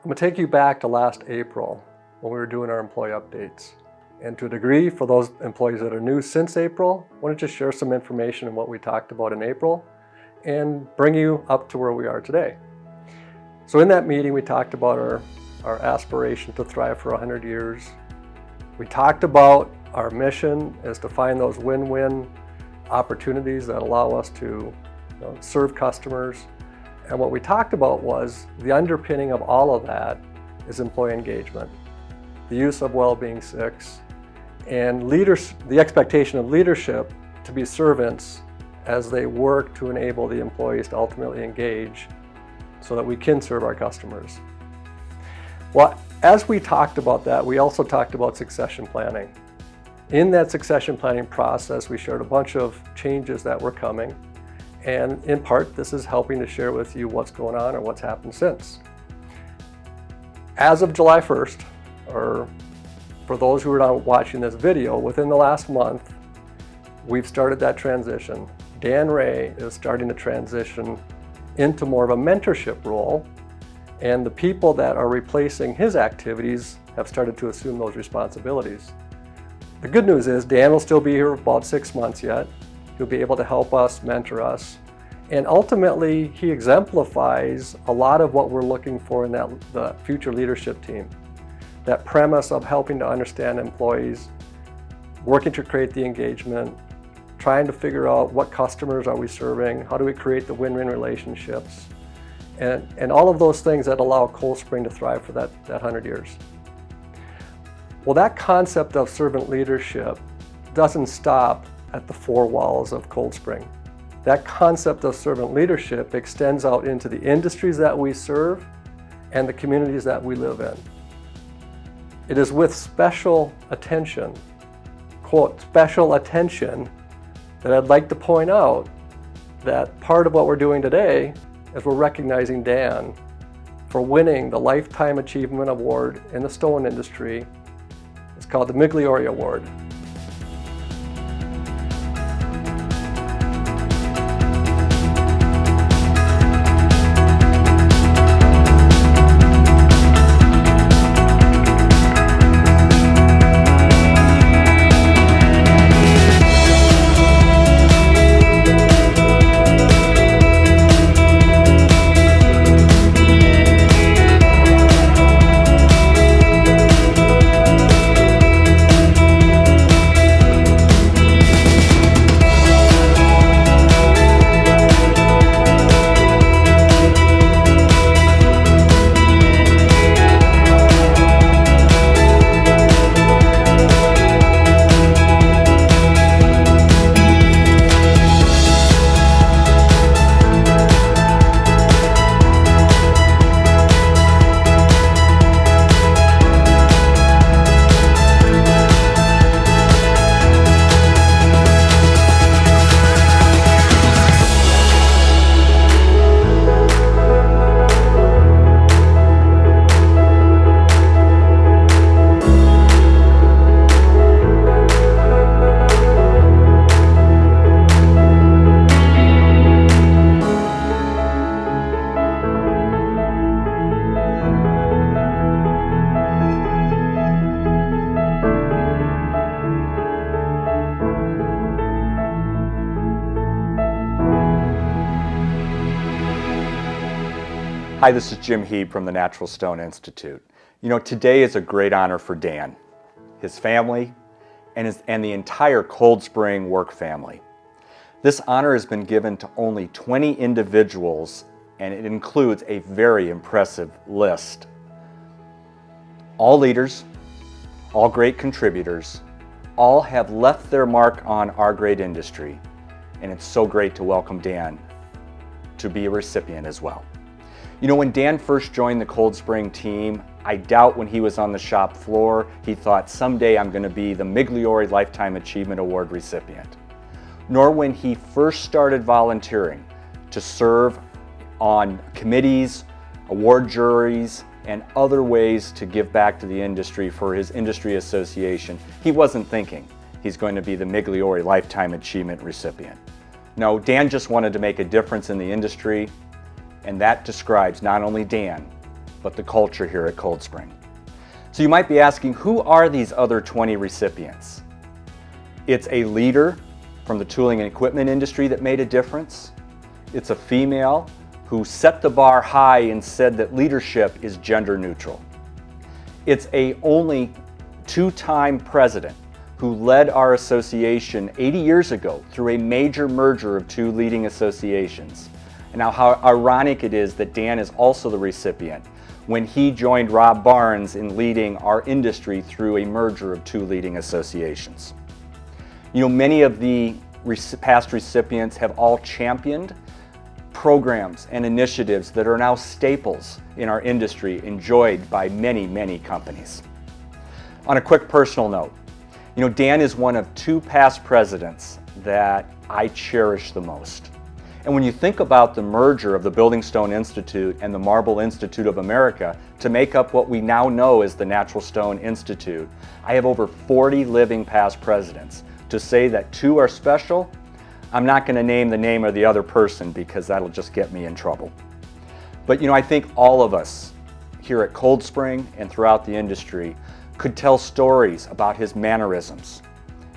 I'm going to take you back to last April when we were doing our employee updates. And to a degree, for those employees that are new since April, I want to just share some information on what we talked about in April and bring you up to where we are today. So in that meeting, we talked about our aspiration to thrive for 100 years. We talked about our mission is to find those win-win opportunities that allow us to serve customers. And what we talked about was the underpinning of all of that is employee engagement, the use of Well-Being 6, and the expectation of leadership to be servants as they work to enable the employees to ultimately engage so that we can serve our customers. Well, as we talked about that, we also talked about succession planning. In that succession planning process, we shared a bunch of changes that were coming. And in part, this is helping to share with you what's going on or what's happened since. As of July 1st, or for those who are not watching this video, within the last month, we've started that transition. Dan Ray is starting to transition into more of a mentorship role, and the people that are replacing his activities have started to assume those responsibilities. The good news is Dan will still be here about 6 months yet. He'll be able to help us, mentor us, and ultimately he exemplifies a lot of what we're looking for in the future leadership team. That premise of helping to understand employees, working to create the engagement, trying to figure out what customers are we serving, how do we create the win-win relationships, and all of those things that allow Coldspring to thrive for that 100 years. Well, that concept of servant leadership doesn't stop at the four walls of Coldspring. That concept of servant leadership extends out into the industries that we serve and the communities that we live in. It is with special attention, quote, special attention, that I'd like to point out that part of what we're doing today is we're recognizing Dan for winning the Lifetime Achievement Award in the stone industry. It's called the Migliore Award. Hi, this is Jim Heeb from the Natural Stone Institute. Today is a great honor for Dan, his family, and the entire Coldspring work family. This honor has been given to only 20 individuals, and it includes a very impressive list. All leaders, all great contributors, all have left their mark on our great industry, and it's so great to welcome Dan to be a recipient as well. When Dan first joined the Coldspring team, I doubt when he was on the shop floor, he thought someday I'm going to be the Migliore Lifetime Achievement Award recipient. Nor when he first started volunteering to serve on committees, award juries, and other ways to give back to the industry for his industry association, he wasn't thinking he's going to be the Migliore Lifetime Achievement recipient. No, Dan just wanted to make a difference in the industry, and that describes not only Dan, but the culture here at Coldspring. So you might be asking, who are these other 20 recipients? It's a leader from the tooling and equipment industry that made a difference. It's a female who set the bar high and said that leadership is gender neutral. It's a only two-time president who led our association 80 years ago through a major merger of two leading associations. And now how ironic it is that Dan is also the recipient when he joined Rob Barnes in leading our industry through a merger of two leading associations. You know, many of the past recipients have all championed programs and initiatives that are now staples in our industry, enjoyed by many, many companies. On a quick personal note, you know, Dan is one of two past presidents that I cherish the most. And when you think about the merger of the Building Stone Institute and the Marble Institute of America to make up what we now know as the Natural Stone Institute, I have over 40 living past presidents. To say that two are special, I'm not going to name the name of the other person because that'll just get me in trouble. But you know, I think all of us here at Coldspring and throughout the industry could tell stories about his mannerisms,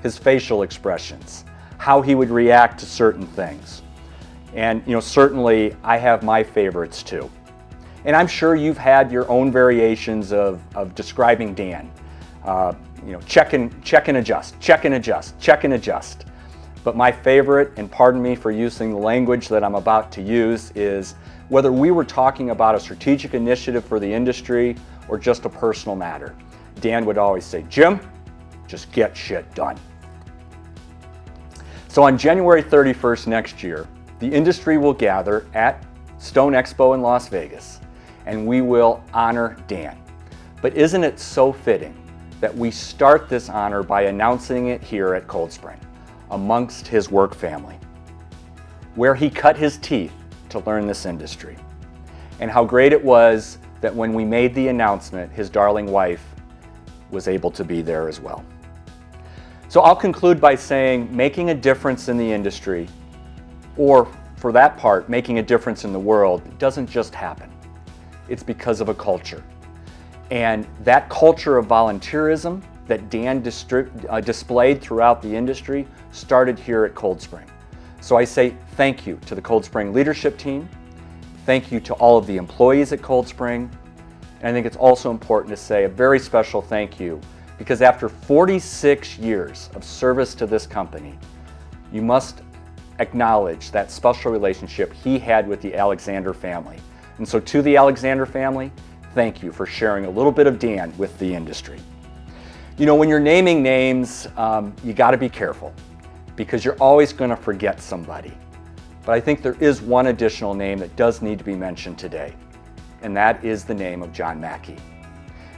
his facial expressions, how he would react to certain things. And you know, certainly I have my favorites too. And I'm sure you've had your own variations of describing Dan. You know, check and adjust, check and adjust, check and adjust. But my favorite, and pardon me for using the language that I'm about to use, is whether we were talking about a strategic initiative for the industry or just a personal matter, Dan would always say, "Jim, just get shit done." So on January 31st next year, the industry will gather at Stone Expo in Las Vegas, and we will honor Dan. But isn't it so fitting that we start this honor by announcing it here at Coldspring, amongst his work family, where he cut his teeth to learn this industry. And how great it was that when we made the announcement, his darling wife was able to be there as well. So I'll conclude by saying making a difference in the industry, or for that part, making a difference in the world, doesn't just happen. It's because of a culture. And that culture of volunteerism that Dan displayed throughout the industry started here at Coldspring. So I say thank you to the Coldspring leadership team. Thank you to all of the employees at Coldspring. And I think it's also important to say a very special thank you, because after 46 years of service to this company, you must acknowledge that special relationship he had with the Alexander family. And so to the Alexander family, thank you for sharing a little bit of Dan with the industry. You know, when you're naming names, you got to be careful because you're always going to forget somebody. But I think there is one additional name that does need to be mentioned today, and that is the name of John Mackey.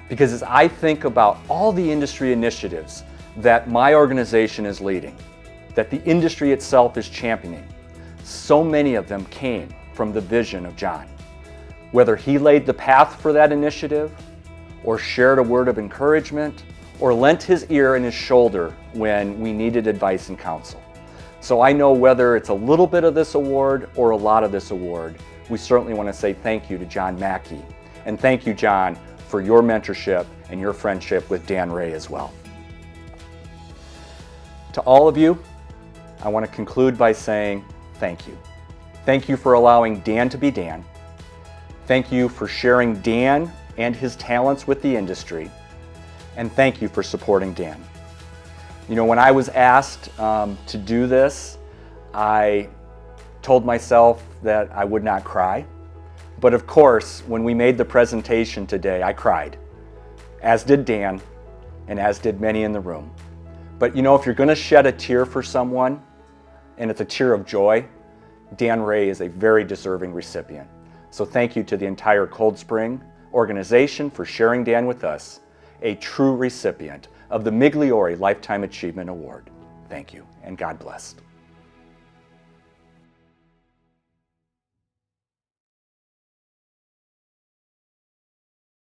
Because as I think about all the industry initiatives that my organization is leading, that the industry itself is championing, so many of them came from the vision of John. Whether he laid the path for that initiative, or shared a word of encouragement, or lent his ear and his shoulder when we needed advice and counsel. So I know whether it's a little bit of this award or a lot of this award, we certainly want to say thank you to John Mackey. And thank you, John, for your mentorship and your friendship with Dan Ray as well. To all of you, I want to conclude by saying thank you. Thank you for allowing Dan to be Dan. Thank you for sharing Dan and his talents with the industry. And thank you for supporting Dan. You know, when I was asked to do this, I told myself that I would not cry. But of course, when we made the presentation today, I cried, as did Dan, and as did many in the room. But you know, if you're going to shed a tear for someone, and it's a tear of joy, Dan Ray is a very deserving recipient. So thank you to the entire Coldspring organization for sharing Dan with us, a true recipient of the Migliore Lifetime Achievement Award. Thank you, and God bless.